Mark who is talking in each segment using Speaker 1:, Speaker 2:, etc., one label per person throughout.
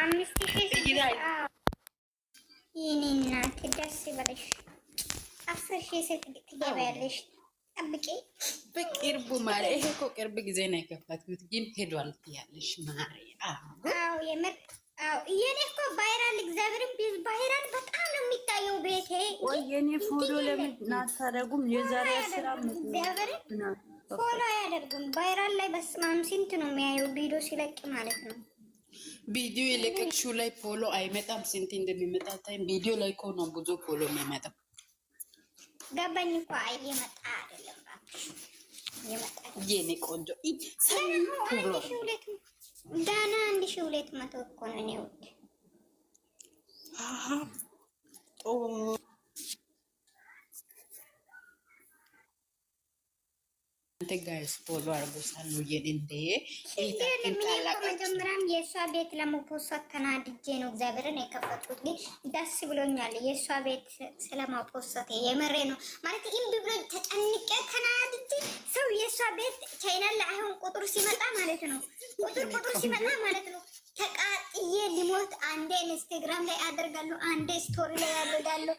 Speaker 1: 5,000 የኔ እናት ደስ ይበልሽ። 10,000 ትገቢያለሽ። ጠብቂ።
Speaker 2: በቅርቡ ማሪ። ይሄ እኮ ቅርብ ጊዜ ነው የከፈትኩት፣ ግን ሄዷል ትያለሽ ማሪ።
Speaker 1: አዎ የምር የኔ እኮ ቫይራል እግዚአብሔርን ቫይራል በጣም ነው የሚታየው ቤቴ።
Speaker 3: ወይ የኔ ፎሎ ለምን አታደርጉም? የዛሬ ስራ
Speaker 1: እግዚአብሔርን ፎሎ አያደርጉም። ቫይራል ላይ በስማም ስንት ነው የሚያየው ቪዲዮ ሲለቅ ማለት ነው።
Speaker 2: ቪዲዮ የለቀቅሽው ላይ ፎሎ አይመጣም። ስንት እንደሚመጣ ታይም ቪዲዮ ላይ እኮ ነው ብዙ ፎሎ የሚመጣው።
Speaker 1: ገባኝ እኮ እየመጣ አይደለም እባክሽ፣ እየመጣ
Speaker 2: የኔ ቆንጆ
Speaker 1: ዳና 1,200 እኮ ነው እኔ ውድ
Speaker 2: አንተ ጋይስ ፎሎ አርጉሳሉ የንዴ
Speaker 1: መጀመሪያም የእሷ ቤት ለመፖስት ተናድጄ ነው እግዚአብሔርን የከፈትኩት፣ ግን ደስ ብሎኛል የእሷ ቤት ስለማፖስት የመሬ ነው ማለት እምቢ ብሎ ተጨንቄ ተናድጄ ሰው የእሷ ቤት ቻይናል ላይ አሁን ቁጥር ሲመጣ ማለት ነው ቁጥር ሲመጣ ማለት ነው ተቃጥዬ ሊሞት። አንዴ ኢንስታግራም ላይ አደርጋለሁ፣ አንዴ ስቶሪ ላይ አደርጋለሁ።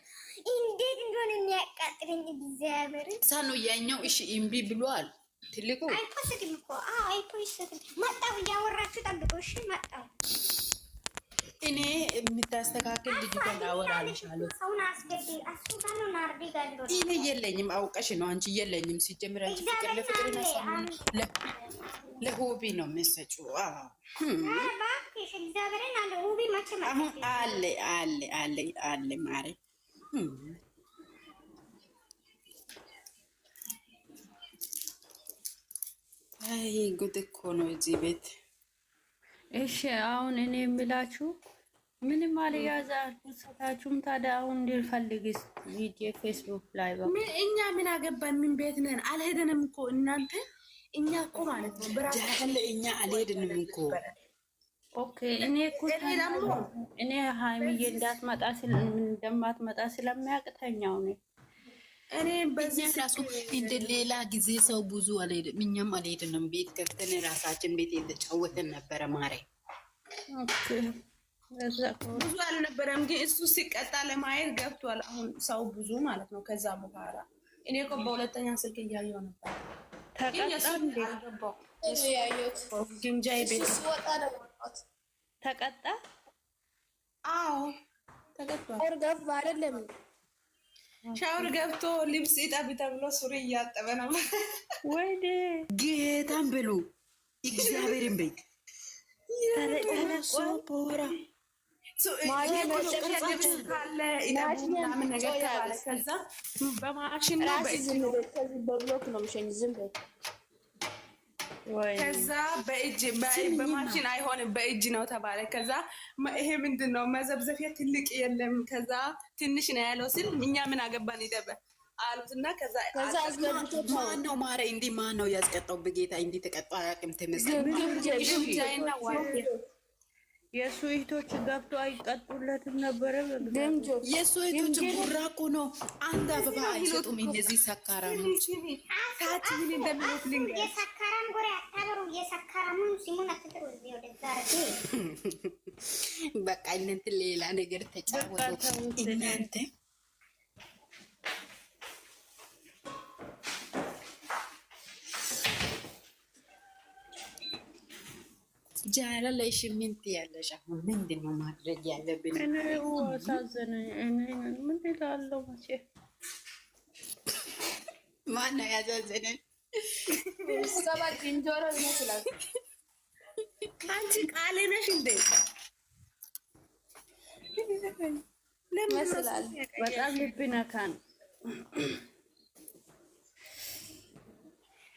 Speaker 1: እንዴት እንደሆነ የሚያቃጥለኝ እግዚአብሔርን
Speaker 2: ሳኑ ያኛው እሺ እምቢ ብሏል። ትልቁ
Speaker 1: አይፖስትም እኮ አይፖስትም። መጣሁ እያወራችሁ ጠብቁ። እሺ መጣሁ
Speaker 2: እኔ የምታስተካክል ልጅ ጋር አወራልሻለሁ።
Speaker 1: ሰውን አስገቢ አስፋኑ ናርዲ ጋር
Speaker 2: እኔ የለኝም አውቀሽ ነው አንቺ የለኝም። ሲጀምር አንቺ ፍቅር ለፍቅር ለሆቢ ነው የምትሰጪው።
Speaker 1: እባክሽ እግዚአብሔርን አለ ሆቢ መቼ
Speaker 2: አሁን አለ ማሪ አይ ጉድ እኮ ነው እዚህ ቤት።
Speaker 3: እሺ አሁን እኔ የምላችሁ ምንም አልያዛችሁም። ታዲያ አሁን እንድፈልግስ ቪዲዮ ፌስቡክ ላይ
Speaker 4: እኛ ምን አገባን? ምን ቤት ነን? አልሄደንም እኮ እናንተ። እኛ እኮ ማለት ነው
Speaker 2: ብራለ እኛ አልሄድንም እኮ።
Speaker 3: ኦኬ እኔ እኮ እኔ ሃይሚዬ እንደማትመጣ ስለሚያቅተኛው ነው።
Speaker 4: እኔ በዚህ
Speaker 2: ራሱ እንደ ሌላ ጊዜ ሰው ብዙ አልሄድም፣ እኛም አልሄድንም። ቤት ከፍተን ራሳችን ቤት የተጫወተን ነበረ ማሬ።
Speaker 4: ብዙ አልነበረም፣ ግን እሱ ሲቀጣ ለማየት ገብቷል። አሁን ሰው ብዙ ማለት ነው። ከዛ በኋላ እኔ እኮ በሁለተኛ ስልክ እያየሁ ነበር።
Speaker 3: ተቀጣ።
Speaker 4: አዎ ተቀጣ። ሻወር ገብቶ ልብስ ይጠብ ተብሎ ሱሪ እያጠበ ነው።
Speaker 3: ወይኔ
Speaker 2: ጌታን ብሉ እግዚአብሔርን በይ
Speaker 4: ከዛ በእጅ በማሽን አይሆንም በእጅ ነው ተባለ። ከዛ ይሄ ምንድን ነው መዘብዘፊያ ትልቅ የለም፣ ከዛ ትንሽ ነው ያለው ሲል እኛ ምን አገባን ይደበ አሉትና ከዛ
Speaker 2: ማን ነው ማረ እንዲህ ማን ነው ያስቀጣው? በጌታ እንዲህ ተቀጣ አያውቅም። ተመስገን
Speaker 3: የእሱ እህቶች ገብቶ አይቀጡለትም ነበረ።
Speaker 2: የእሱ እህቶች ጉራ እኮ ነው። አንድ አበባ አይሰጡም እነዚህ ሰካራሞች።
Speaker 1: የሰካራም ጎራ አታበሩ። የሰካራሙን ሲሙን አትጥሩ።
Speaker 2: በቃ እናንተ ሌላ ነገር ተጫወቱ እናንተ። ጃላ ላይ ሽምንት ያለሽ አሁን ምንድን ነው ማድረግ ያለብን?
Speaker 3: እኔ አሳዘነኝ። እኔ ምን እላለሁ? መቼ
Speaker 2: ማን ነው ያሳዘነን?
Speaker 4: ሰባት እንጆሮ ይመስላል። አንቺ ቃል ነሽ እንዴ?
Speaker 3: ይመስላል። በጣም ልብ ነካን።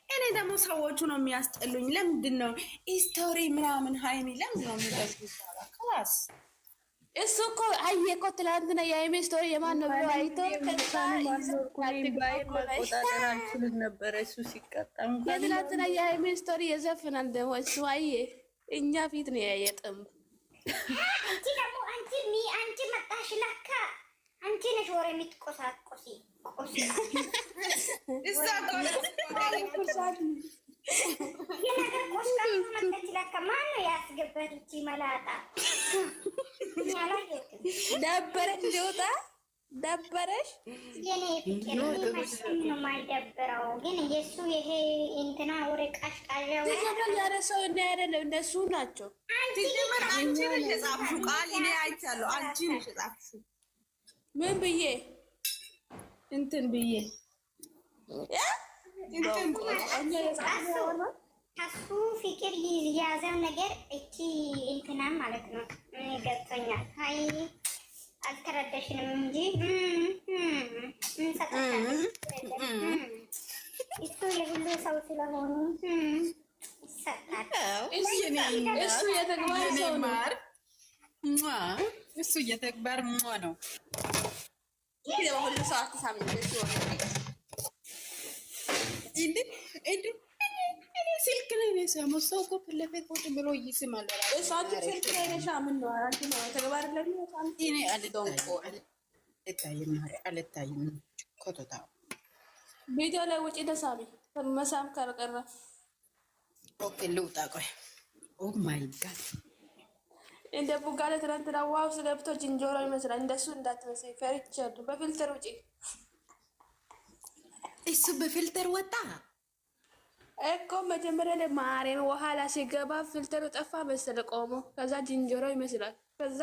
Speaker 4: እኔ ደግሞ ሰዎቹ ነው የሚያስጠሉኝ። ለምንድን ነው ስቶሪ ምናምን ሃይሚ ለምንድን ነው የሚያስጠሉኝ? ክላስ
Speaker 5: እሱ እኮ አየ እኮ ትላንትና የሃይሚ ስቶሪ የማን ነው ብሎ አይቶ
Speaker 3: መቆጣጠር አልችልም ነበረ። እሱ ሲቀጣም
Speaker 5: የትላንትና የሃይሚ ስቶሪ የዘፍናል ደግሞ እሱ አየ። እኛ ፊት ነው ያየጥም።
Speaker 1: አንቺ ደግሞ አንቺ መጣሽ ለካ አንቺ ነሽ ወሬ የምትቆሳቆሲ
Speaker 4: እዛ ቆለት
Speaker 1: የነገር ቆስጣ መጣች ለካ። ማን ነው ያስገባት? እቺ መላጣ
Speaker 5: ደበረሽ ሊወጣ ደበረሽ
Speaker 1: የኔ ፍቅር መቼም ነው የማይደብረው። ግን የእሱ ይሄ እንትና ወሬ ቃሽቃዣው
Speaker 5: ያረ ሰው እንዳያደለ እነሱ ናቸው።
Speaker 4: አንቺ ነሽ የጻፍሽው ቃል እኔ አይቻለሁ። አንቺ ነሽ የጻፍሽው።
Speaker 5: ምን ብዬ
Speaker 4: እንትን ብዬ እንትን
Speaker 1: ከሱ ፍቅር የያዘው ነገር እቺ እንትና ማለት ነው። ገብቶኛል። አይ አልተረዳሽንም እንጂ እሱ የሁሉ ሰው ስለሆኑ ይሰጣል።
Speaker 5: እሱ የተግባር ሰው ነው።
Speaker 2: እሱ የተግባር ነው።
Speaker 5: ሁሉ ሰው አትሳምኝ።
Speaker 2: ስልክ ላይ ነው የሰማው። ሰው እኮ ፊት ለፊት ቁጭ ብሎ ይስማል።
Speaker 5: እሳቱ ስልክ ላይ ነሽ። ምን ነው አንቺ ነው ተግባር ላይ ነው።
Speaker 2: እኔ አልታይም ኮቶታ
Speaker 5: ቪዲዮ ላይ ውጪ ተሳቢ መሳም ካልቀረ
Speaker 2: ኦኬ ልውጣ። ቆይ ኦ ማይ ጋድ
Speaker 5: እንደ ቡጋለ ትናንትና ዋው ስለብቶ ጅንጆሮ ይመስላል። እንደሱ እንዳትመስይ ፈርቻለሁ። በፊልተር ውጪ።
Speaker 2: እሱ በፊልተር ወጣ
Speaker 5: እኮ መጀመሪያ ላይ ማርያም ውሃላ ሲገባ ፊልተሩ ጠፋ መሰለ ቆሞ። ከዛ ጅንጆሮ ይመስላል። ከዛ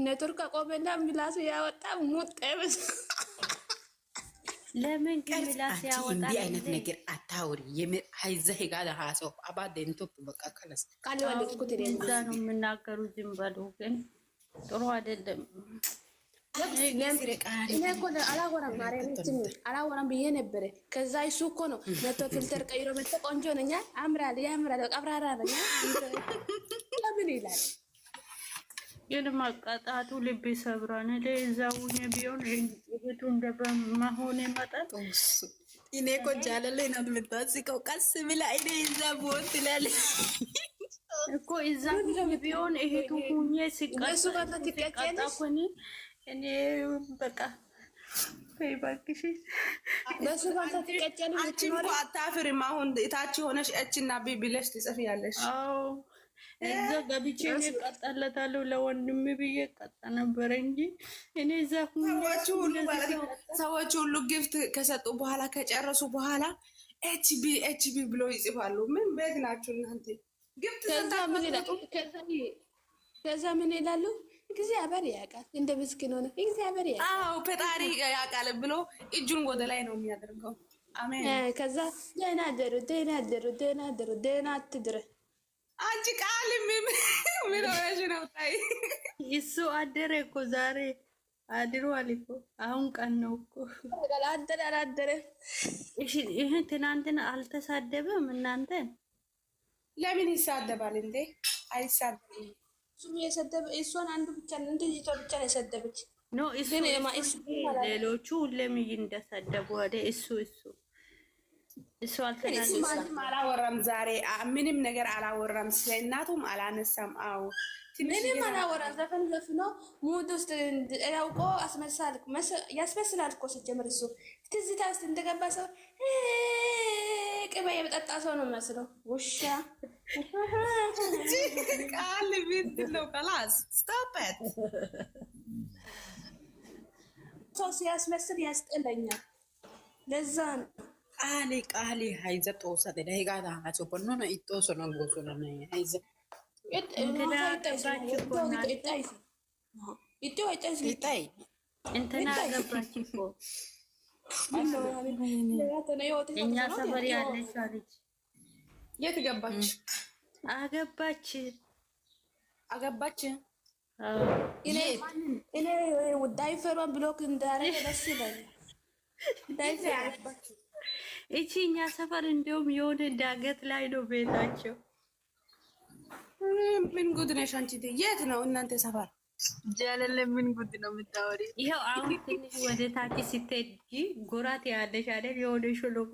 Speaker 5: ኔትወርክ አቆመና ምላሱ ያወጣ ሙጥ ይመስላል።
Speaker 6: ለምን ግን ምላስ ያወጣ?
Speaker 2: እንዲህ አይነት ነገር አታውሪ። ሀይዘህ ጋር ሀሰው አባደንቶ በቃ ከለስ
Speaker 5: ቃል ወልኩት
Speaker 6: እዛ ነው የምናገሩ። ዝም በሉ ግን ጥሩ አይደለም።
Speaker 5: አላወራም ማርያም አላወራም ብዬ ነበረ። ከዛ እሱ እኮ ነው መቶ ፊልተር ቀይሮ መቶ ቆንጆ ነኛ አምራል ያምራል ቀብራራ ነኛ ለምን ይላል።
Speaker 6: ግን ማቃጣቱ ልብ ይሰብራል። ለዛውኝ ቢሆን እህቱ እንደማሆን መጠጥ
Speaker 2: እኔ እኮ ጃለለ ነው የምታስቀው። ቀስ ብላ እኔ እዛ ቦት ትላለች
Speaker 6: እኮ እዛ ቢሆን እህቱ ሁኜ ሲቀጣ ኮኒ እኔ በቃ ፈይባክሽ
Speaker 5: በሱ ጋር ተቀጨን።
Speaker 4: አንቺ እኮ አታፍሪም። አሁን እታች ሆነሽ እችና ቢብለሽ ትጽፊያለሽ።
Speaker 6: አዎ እዛ ገብቼ እቀጣለታለሁ ለወንድም ብዬ ቀጣ ነበረ እንጂ እኔ እዛ
Speaker 4: ሰዎች ሁሉ ግፍት ከሰጡ በኋላ ከጨረሱ በኋላ ኤችቢ ብሎ ይጽፋሉ። ምን ቤት ናችሁ እናንተ? ግፍት
Speaker 5: ከዛ ምን ይላሉ? እግዚአብሔር ያውቃል። እንደ ምስኪን ሆነ እግዚአብሔር ያውቃል።
Speaker 4: አዎ ፈጣሪ ያውቃል ብሎ እጁን ወደ ላይ ነው የሚያደርገው። አሜን።
Speaker 5: ከዛ ደህና አደሩ ደህና አትድረ
Speaker 4: አንቺ ቃል ምን ሆነሽ ነው? ታይ
Speaker 6: እሱ አደረ እኮ ዛሬ አድሯል እኮ አሁን ቀን ነው እኮ
Speaker 5: አላደረ።
Speaker 6: እሺ ይሄ ትናንትና አልተሳደበም። እናንተ
Speaker 4: ለምን ይሳደባል እንዴ? አይሳደብም።
Speaker 5: እሱ የሰደበ እሷን አንዱ ብቻ ነው እንዴ? ይቶ ብቻ ነው የሰደበች
Speaker 6: ኖ እሱ ሌሎቹ ሁሌም እንደሰደቡ ወደ እሱ አልተናገረም።
Speaker 4: አላወራም ዛሬ ምንም ነገር አላወራም። ስለ እናቱም አላነሳም። አዎ
Speaker 5: ምንም አላወራም። ዘፈን ዘፍኖ ሙድ ውስጥ ያውቆ ያስመስላል እኮ ሲጀምር እሱ ትዝታ ውስጥ እንደገባ ሰው ቅቤ የመጠጣ ሰው ነው የሚመስለው። ውሻ
Speaker 4: ቃል ምንድን ነው? ከላስ ስቶፕ ኢት።
Speaker 5: ሰው ሲያስመስል ያስጠላኛል። ለዛ ነው
Speaker 2: ቃሊ ሀይዘ ጦሳ ደጋዳ ሀሶ ኮኖ ነው ኢጦሶ ነው ጎሶ ነው ሀይዘ
Speaker 6: እንትና ገባች እኮ እኛ ሰፈር ያለች አለች።
Speaker 4: የት ገባች?
Speaker 6: አገባች።
Speaker 5: እኔ ዳይፈሯን ብሎክ እንዳረገ ደስ ይላል። ዳይፈር አገባች።
Speaker 6: እቺ እኛ ሰፈር እንዲሁም የሆነ ዳገት ላይ ነው ቤታቸው።
Speaker 4: ምን ጉድ ነሽ አንቺ? የት ነው እናንተ ሰፈር?
Speaker 2: ጃለለ ምን ጉድ ነው የምታወሪ?
Speaker 6: ይኸው አሁን ትንሽ ወደ ታች ስትሄጂ ጎራት ያለሽ አይደል? የሆነ ሸለቆ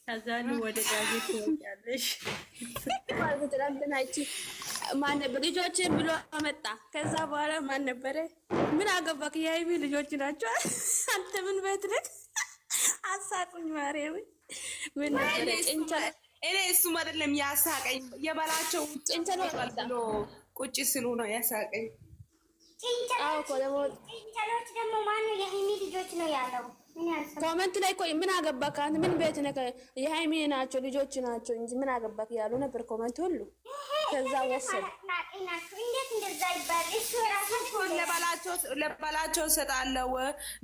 Speaker 6: ከዛን ወደ ዳገት ትወጫለሽ።
Speaker 5: ትናንትና እቺ ማን ነበር ልጆችን ብሎ አመጣ። ከዛ በኋላ ማን ነበረ? ምን አገባክ? የሀይሚ ልጆች ናቸው። አንተ ምን ቤት ነህ? አሳቁኝ ማርያም። ምን ነበር?
Speaker 4: እኔ እሱም አይደለም ያሳቀኝ የበላቸው ጭንቸሎ ብሎ ቁጭ ስሉ ነው ያሳቀኝ።
Speaker 1: ጭንቸሎች ደግሞ ማነው? የሀይሚ ልጆች ነው ያለው።
Speaker 5: ኮመንት ላይ ቆይ ምን አገባክ አንተ? ምን ቤት ነህ? የሀይሚ ናቸው ልጆች ናቸው እንጂ ምን አገባክ ያሉ ነበር ኮመንት ሁሉ። ከዛ ወሰደ
Speaker 1: እንዴት እንደዛ ይባል? እሱ ራሱ
Speaker 4: ለባላቸው ሰጣለው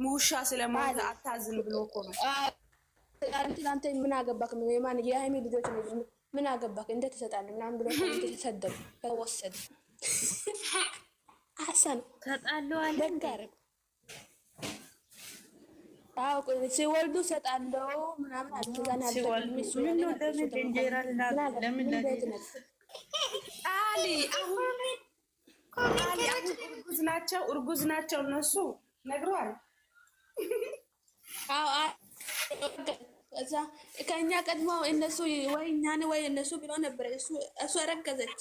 Speaker 4: ሙሻ ስለሞተ አታዝን ብሎ እኮ ነው።
Speaker 5: አንተ ምን አገባክ? የማን የሀይሚ ልጆች ነው ምን አገባክ? እንዴት ተሰጣለ ምናምን ብሎ ኮመንት ተሰደቡ። ከወሰደ አሰን
Speaker 6: ተጣለው አለ
Speaker 5: ደጋር አው ሲወልዱ ሰጣለው ምናምን አጥዛና
Speaker 6: ሲወልዱ ምን ነው ለምን እንጀራ ለምን
Speaker 4: አሊ አሁን እርጉዝ ናቸው እነሱ ነግረዋል።
Speaker 5: አዎ እዛ ከኛ ቀድሞ እነሱ ወይ እኛን ወይ እነሱ ብሎ ነበር። እሱ አረገዘች።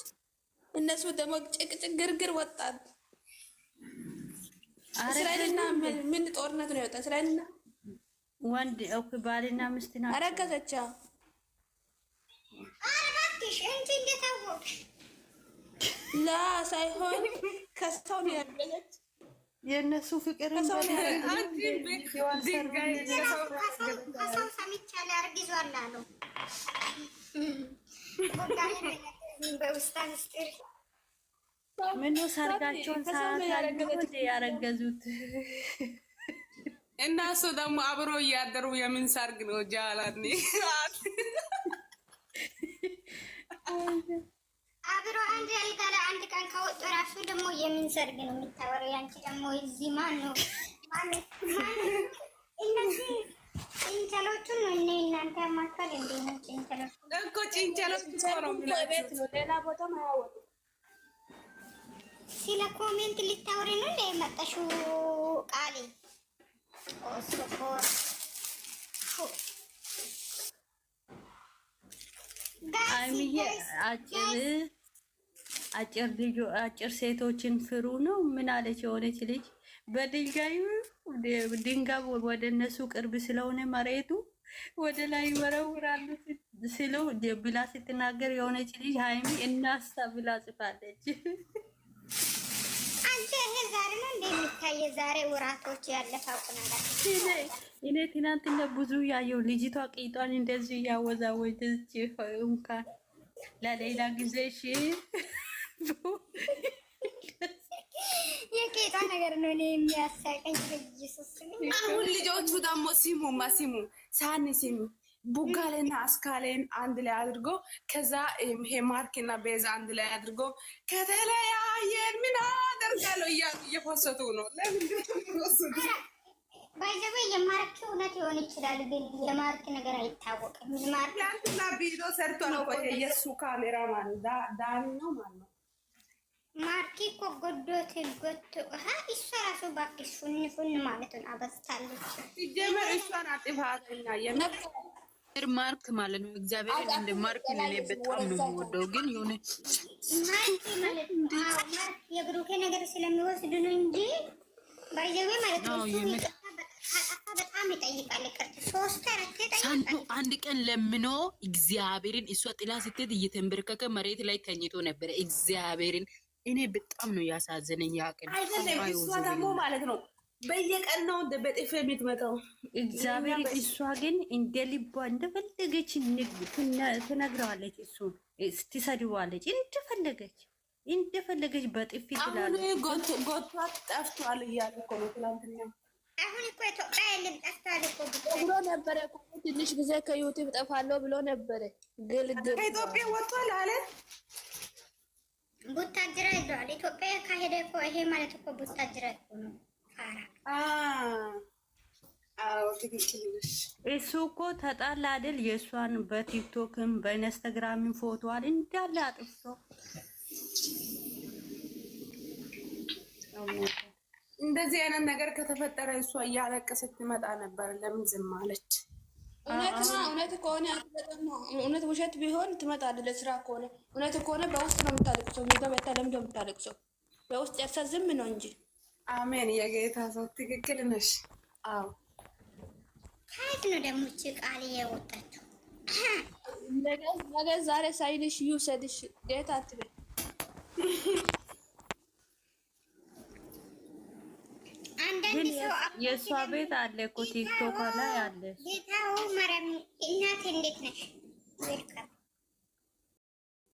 Speaker 5: እነሱ ደግሞ ጭቅጭቅ ግርግር ወጣት። እስራኤልና ምን ጦርነት ነው የወጣ? እስራኤልና
Speaker 6: ወንድ ባልና ሚስት ናቸው።
Speaker 5: አረገዘች።
Speaker 1: አረጋግሽ እንጂ እንደታወቅሽ
Speaker 5: ላ ሳይሆን ከሰው ነው ያረገዘች።
Speaker 6: የእነሱ ፍቅር
Speaker 1: ከሰው ሰምቻለሁ። አርግዟል አሉ በውስጥ ምስጢር
Speaker 6: ምነው ሰርጋቸውን ሳያሳዩ ያረገዙት?
Speaker 4: እና እሱ ደግሞ አብሮ እያደሩ የምን ሰርግ ነው? ጃላኒ
Speaker 1: አብሮ አንድ አልጋ ላይ አንድ ቀን ከወጡ ራሱ ደግሞ የምን ሰርግ ነው የሚታወረው? ያንቺ ደግሞ እዚህ ማን ነው እነዚህ ጭንቸሎቹን ነው እኔ እናንተ ያማካል እንዴ ነው? ጭንቸሎቹ
Speaker 4: እኮ ጭንቸሎቹ ነው የሚላቸው።
Speaker 5: ሌላ ቦታ ማያወጡ
Speaker 1: ስለ ኮሜንት ልታወሪ ነው እንደ መጣሽው ቃሌ
Speaker 6: አይሚዬ አጭር ሴቶችን ፍሩ ነው። ምን አለች የሆነች ልጅ በድንጋዩ ድንጋይ ወደ እነሱ ቅርብ ስለሆነ መሬቱ ወደ ላይ ይወረውራሉ ሲሉ ብላ ስትናገር የሆነች ልጅ ሀይሚ እናሳ ብላ ጽፋለች።
Speaker 1: አንተ ይሄ ዛሬ ነው እንደሚታየ ዛሬ ወራቶች ያለፈው ነገር
Speaker 6: እኔ ትናንትና ብዙ ያየው ልጅቷ ቂጧን እንደዚህ እያወዛወዘች እንኳን ለሌላ ጊዜ እሺ
Speaker 1: የቄጣ ነገር ነው እኔ የሚያሳቀኝ። በኢየሱስ
Speaker 4: አሁን ልጆቹ ደግሞ ሲሙ ሳኒ ሲሙ ቡጋሌና አስካሌን አንድ ላይ አድርጎ ከዛ ይሄ ማርክና ቤዛ አንድ ላይ አድርጎ ከተለያየን ምን አደርጋለሁ እየፖሰቱ ነው።
Speaker 1: ባይዘበ የማርክ እውነት ሊሆን ይችላል፣ ግን የማርክ ነገር አይታወቅም። ማርክ
Speaker 4: ያንተና ቪዲዮ ሰርቶ ነው የሱ ካሜራማን ዳኒ ነው ማለት ነው።
Speaker 1: ማርክ እኮ ጎዶት እሷ ራሱ ባክሽ ፉን ማለቱን አበስታለች።
Speaker 4: ሲጀመር እሷን አጥፋተኛ
Speaker 2: ማርክ ማለት ነው። እግዚአብሔር እንደ ማርክ እኔ በጣም ነው የምወደው፣ ግን የሆነ
Speaker 1: ማርክ ማለት ማርክ የብሩኬ ነገር ስለሚወስድ ነው እንጂ ባይዘዌ ማለት ነው። በጣም ይጠይቃል። ይቅርታ 3-4 ይጠይቃል።
Speaker 2: አንድ ቀን ለምኖ እግዚአብሔርን እሷ ጥላ ስትሄድ እየተንበረከከ መሬት ላይ ተኝቶ ነበረ። እግዚአብሔርን እኔ በጣም ነው ያሳዘነኝ። ያቀን
Speaker 4: እሷ ደግሞ ማለት ነው በየቀን ነው በጥፍ የምትመጣው
Speaker 6: እግዚአብሔር። እሷ ግን እንደ ልቧ እንደፈለገች ትነግረዋለች፣ እሱን ትሰድዋለች፣ እንደፈለገች በጥፊ ትላለች።
Speaker 4: ጎቷት ጠፍቷል እያለ እኮ ነው ትላንትና።
Speaker 1: አሁን እኮ ኢትዮጵያ የለም ጠፍቷል እኮ
Speaker 5: ብሎ ነበረ እኮ ትንሽ ጊዜ ከዩቲዩብ ጠፋለሁ ብሎ ነበረ። ግልግል
Speaker 4: ከኢትዮጵያ ወጥቷል አለ።
Speaker 1: ቡታጅራ ይዘዋል። ኢትዮጵያ ካሄደ እኮ ይሄ ማለት እኮ ቡታጅራ እኮ ነው።
Speaker 6: እሱ እኮ ተጣላ አይደል? የእሷን በቲክቶክም በኢንስታግራምም ፎቶዋል እንዳለ አጥፍቶ
Speaker 4: እንደዚህ አይነት ነገር ከተፈጠረ እሷ እያለቀሰች ትመጣ ነበር። ለምን ዝም አለች?
Speaker 5: እውነት ከሆነ እውነት ውሸት ቢሆን ትመጣለች። ለስራ ከሆነ እውነት ከሆነ በውስጥ ነው የምታለቅሰው። ሚገበታ ለምንድን ነው የምታለቅሰው? በውስጥ ያሳዝም ነው እንጂ።
Speaker 4: አሜን። የጌታ ሰው ትክክል ነሽ። አዎ
Speaker 1: ከየት ነው ደግሞ እቺ ቃል የወጣችው?
Speaker 5: ነገ ዛሬ ሳይልሽ ይውሰድሽ ጌታ አትበል።
Speaker 1: አንድ ሰው
Speaker 6: የእሷ ቤት አለ እኮ ቲክቶክ ላይ አለ።
Speaker 1: ጌታው ማርያም እናቴ እንዴት ነሽ? ዌልካም